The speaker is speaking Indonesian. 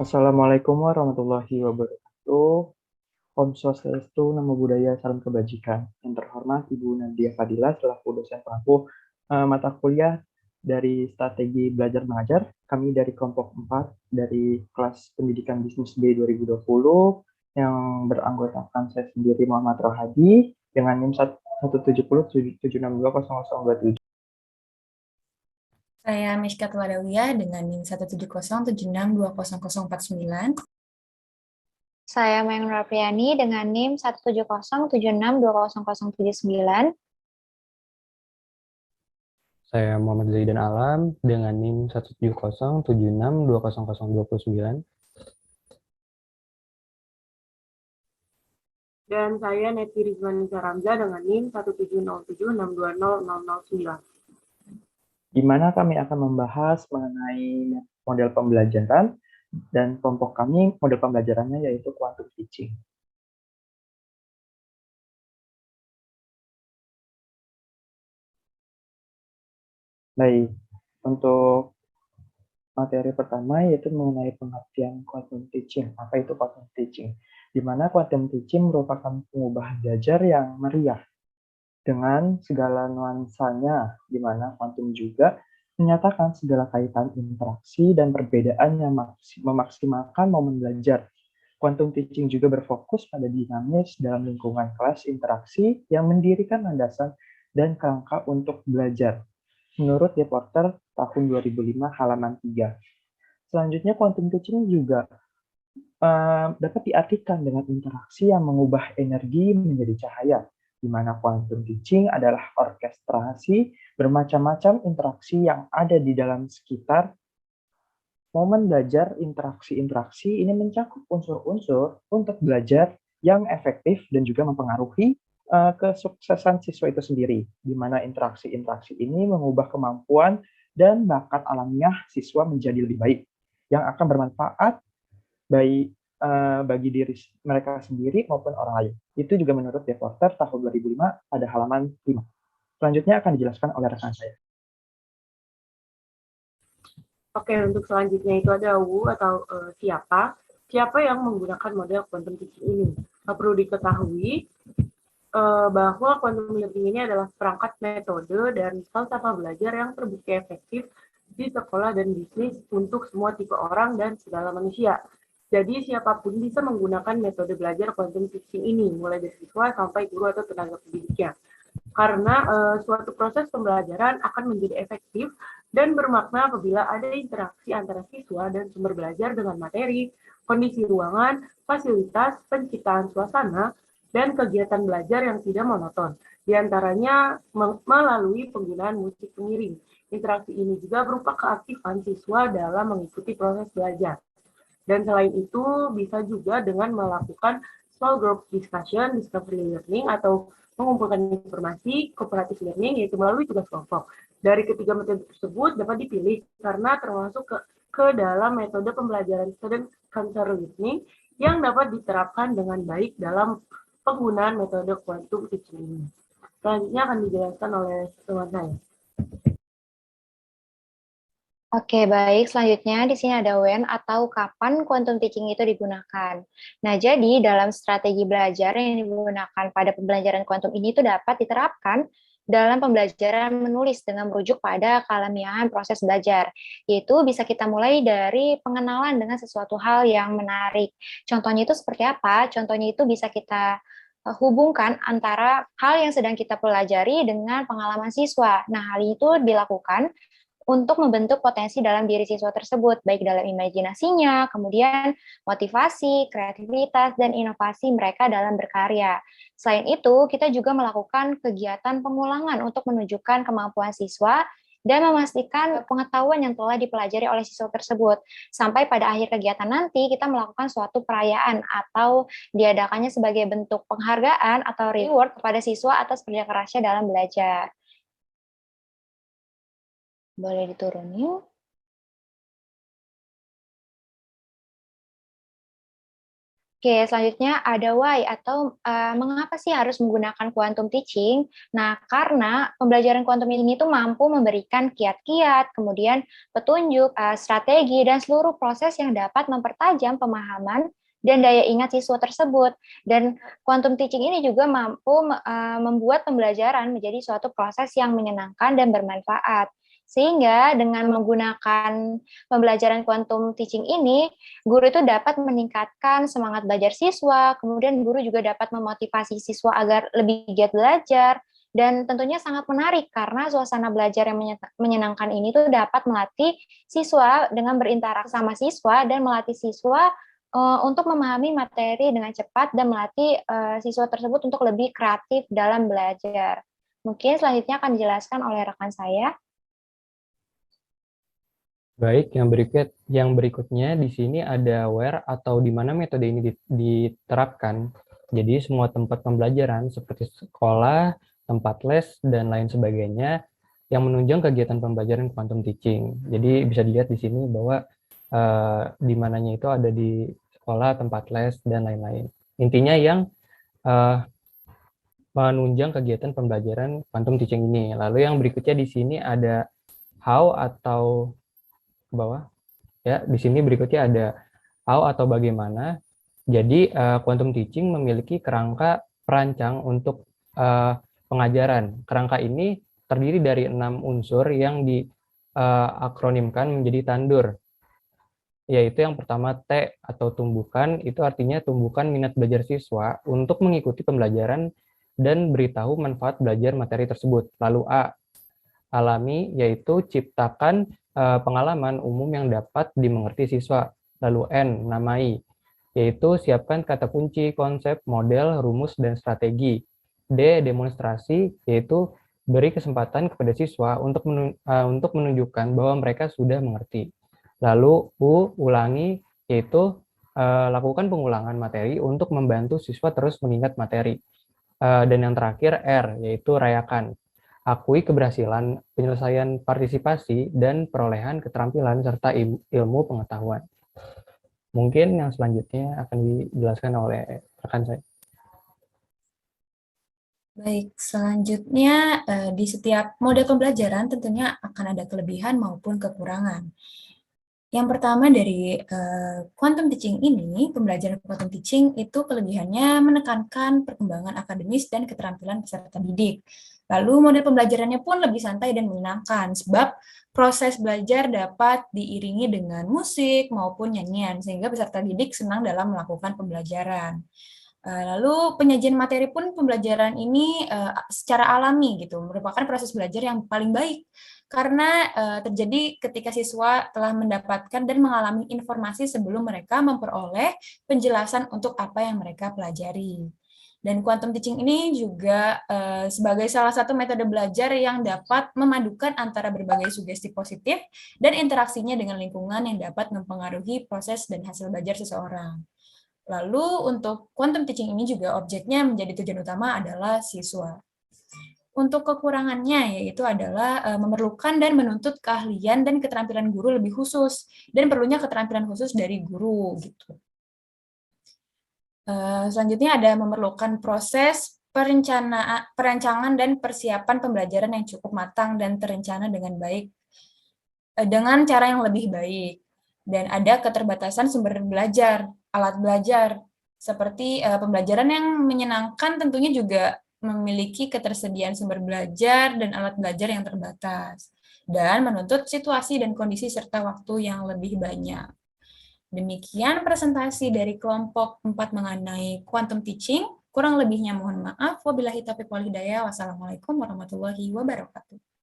Assalamualaikum warahmatullahi wabarakatuh. Om Swastiastu, Namo Buddhaya, Salam Kebajikan. Yang terhormat Ibu Nadia Fadila selaku dosen pengampu mata kuliah dari Strategi Belajar Mengajar. Kami dari kelompok 4 dari kelas Pendidikan Bisnis B 2020 yang beranggotakan saya sendiri Muhammad Rohadi dengan NIM 17076200027. Saya Mishkat Wadawiyah dengan NIM 17076200049. Saya Mayang Rapriani dengan NIM 17076200079. Saya Muhammad Zaidan Alam dengan NIM 17076200029. Dan saya Neti Rizwani Saramza dengan NIM 17076200009. Di mana kami akan membahas mengenai model pembelajaran dan kelompok kami model pembelajarannya yaitu quantum teaching. Baik, untuk materi pertama yaitu mengenai pengertian quantum teaching. Apa itu quantum teaching? Di mana quantum teaching merupakan pengubahan belajar yang meriah dengan segala nuansanya, di mana quantum juga menyatakan segala kaitan interaksi dan perbedaan yang memaksimalkan momen belajar. Quantum teaching juga berfokus pada dinamis dalam lingkungan kelas interaksi yang mendirikan landasan dan kerangka untuk belajar. Menurut Reporter tahun 2005 halaman 3. Selanjutnya, quantum teaching juga dapat diartikan dengan interaksi yang mengubah energi menjadi cahaya, di mana quantum teaching adalah orkestrasi bermacam-macam interaksi yang ada di dalam sekitar. Momen belajar interaksi-interaksi ini mencakup unsur-unsur untuk belajar yang efektif dan juga mempengaruhi kesuksesan siswa itu sendiri, di mana interaksi-interaksi ini mengubah kemampuan dan bakat alamiah siswa menjadi lebih baik, yang akan bermanfaat bagi diri mereka sendiri maupun orang lain. Itu juga menurut Reporter tahun 2005 pada halaman 5. Selanjutnya akan dijelaskan oleh rekan saya. Oke, untuk selanjutnya itu ada who atau siapa yang menggunakan model quantum teaching ini. Perlu diketahui bahwa quantum learning ini adalah perangkat metode dan falsafah belajar yang terbukti efektif di sekolah dan bisnis untuk semua tipe orang dan segala manusia. Jadi siapapun bisa menggunakan metode belajar quantum teaching ini, mulai dari siswa sampai guru atau tenaga pendidiknya. Karena suatu proses pembelajaran akan menjadi efektif dan bermakna apabila ada interaksi antara siswa dan sumber belajar dengan materi, kondisi ruangan, fasilitas, penciptaan suasana, dan kegiatan belajar yang tidak monoton. Di antaranya melalui penggunaan musik pengiring. Interaksi ini juga berupa keaktifan siswa dalam mengikuti proses belajar. Dan selain itu, bisa juga dengan melakukan small group discussion, discovery learning, atau mengumpulkan informasi, cooperative learning, yaitu melalui tugas kelompok. Dari ketiga metode tersebut dapat dipilih karena termasuk ke dalam metode pembelajaran student centered learning yang dapat diterapkan dengan baik dalam penggunaan metode quantum teaching ini. Selanjutnya akan dijelaskan oleh teman saya. Oke, baik. Selanjutnya di sini ada when atau kapan quantum teaching itu digunakan. Nah, jadi dalam strategi belajar yang digunakan pada pembelajaran quantum ini itu dapat diterapkan dalam pembelajaran menulis dengan merujuk pada kealamiahan proses belajar. Yaitu bisa kita mulai dari pengenalan dengan sesuatu hal yang menarik. Contohnya itu seperti apa? Contohnya itu bisa kita hubungkan antara hal yang sedang kita pelajari dengan pengalaman siswa. Nah, hal itu dilakukan untuk membentuk potensi dalam diri siswa tersebut, baik dalam imajinasinya, kemudian motivasi, kreativitas, dan inovasi mereka dalam berkarya. Selain itu, kita juga melakukan kegiatan pengulangan untuk menunjukkan kemampuan siswa dan memastikan pengetahuan yang telah dipelajari oleh siswa tersebut. Sampai pada akhir kegiatan nanti, kita melakukan suatu perayaan atau diadakannya sebagai bentuk penghargaan atau reward kepada siswa atas kerja kerasnya dalam belajar. Boleh diturunin. Oke, selanjutnya ada why atau mengapa sih harus menggunakan quantum teaching? Nah, karena pembelajaran quantum ini tuh mampu memberikan kiat-kiat, kemudian petunjuk, strategi, dan seluruh proses yang dapat mempertajam pemahaman dan daya ingat siswa tersebut. Dan quantum teaching ini juga mampu membuat pembelajaran menjadi suatu proses yang menyenangkan dan bermanfaat. Sehingga dengan menggunakan pembelajaran quantum teaching ini, guru itu dapat meningkatkan semangat belajar siswa, kemudian guru juga dapat memotivasi siswa agar lebih giat belajar, dan tentunya sangat menarik karena suasana belajar yang menyenangkan ini tuh dapat melatih siswa dengan berinteraksi sama siswa dan melatih siswa untuk memahami materi dengan cepat dan melatih siswa tersebut untuk lebih kreatif dalam belajar. Mungkin selanjutnya akan dijelaskan oleh rekan saya. Baik, yang berikutnya di sini ada where atau di mana metode ini diterapkan. Jadi semua tempat pembelajaran seperti sekolah, tempat les, dan lain sebagainya yang menunjang kegiatan pembelajaran quantum teaching. Jadi bisa dilihat di sini bahwa di mananya itu ada di sekolah, tempat les, dan lain-lain. Intinya yang menunjang kegiatan pembelajaran quantum teaching ini. Lalu yang berikutnya di sini ada how atau ke bawah. Ya, di sini berikutnya ada how atau bagaimana. Jadi quantum teaching memiliki kerangka perancang untuk pengajaran. Kerangka ini terdiri dari 6 unsur yang diakronimkan menjadi tandur. Yaitu yang pertama T atau tumbukan, itu artinya tumbukan minat belajar siswa untuk mengikuti pembelajaran dan beritahu manfaat belajar materi tersebut. Lalu A, alami, yaitu ciptakan pengalaman umum yang dapat dimengerti siswa. Lalu N, namai, yaitu siapkan kata kunci, konsep, model, rumus, dan strategi. D, demonstrasi, yaitu beri kesempatan kepada siswa untuk menunjukkan bahwa mereka sudah mengerti. Lalu U, ulangi, yaitu lakukan pengulangan materi untuk membantu siswa terus mengingat materi. Dan yang terakhir R, yaitu rayakan. Akui keberhasilan penyelesaian partisipasi dan perolehan keterampilan serta ilmu pengetahuan. Mungkin yang selanjutnya akan dijelaskan oleh rekan saya. Baik, selanjutnya di setiap mode pembelajaran tentunya akan ada kelebihan maupun kekurangan. Yang pertama dari quantum teaching ini, pembelajaran quantum teaching itu kelebihannya menekankan perkembangan akademis dan keterampilan peserta didik. Lalu model pembelajarannya pun lebih santai dan menyenangkan, sebab proses belajar dapat diiringi dengan musik maupun nyanyian, sehingga peserta didik senang dalam melakukan pembelajaran. Lalu penyajian materi pun pembelajaran ini secara alami gitu, merupakan proses belajar yang paling baik karena terjadi ketika siswa telah mendapatkan dan mengalami informasi sebelum mereka memperoleh penjelasan untuk apa yang mereka pelajari. Dan quantum teaching ini juga sebagai salah satu metode belajar yang dapat memadukan antara berbagai sugesti positif dan interaksinya dengan lingkungan yang dapat mempengaruhi proses dan hasil belajar seseorang. Lalu untuk quantum teaching ini juga objeknya menjadi tujuan utama adalah siswa. Untuk kekurangannya yaitu adalah memerlukan dan menuntut keahlian dan keterampilan guru lebih khusus dan perlunya keterampilan khusus dari guru gitu. Selanjutnya ada memerlukan proses perencanaan dan persiapan pembelajaran yang cukup matang dan terencana dengan baik dengan cara yang lebih baik. Dan ada keterbatasan sumber belajar, alat belajar, seperti pembelajaran yang menyenangkan tentunya juga memiliki ketersediaan sumber belajar dan alat belajar yang terbatas, dan menuntut situasi dan kondisi serta waktu yang lebih banyak. Demikian presentasi dari kelompok 4 mengenai quantum teaching. Kurang lebihnya mohon maaf. Wabillahi taufiq wal hidayah. Wassalamualaikum warahmatullahi wabarakatuh.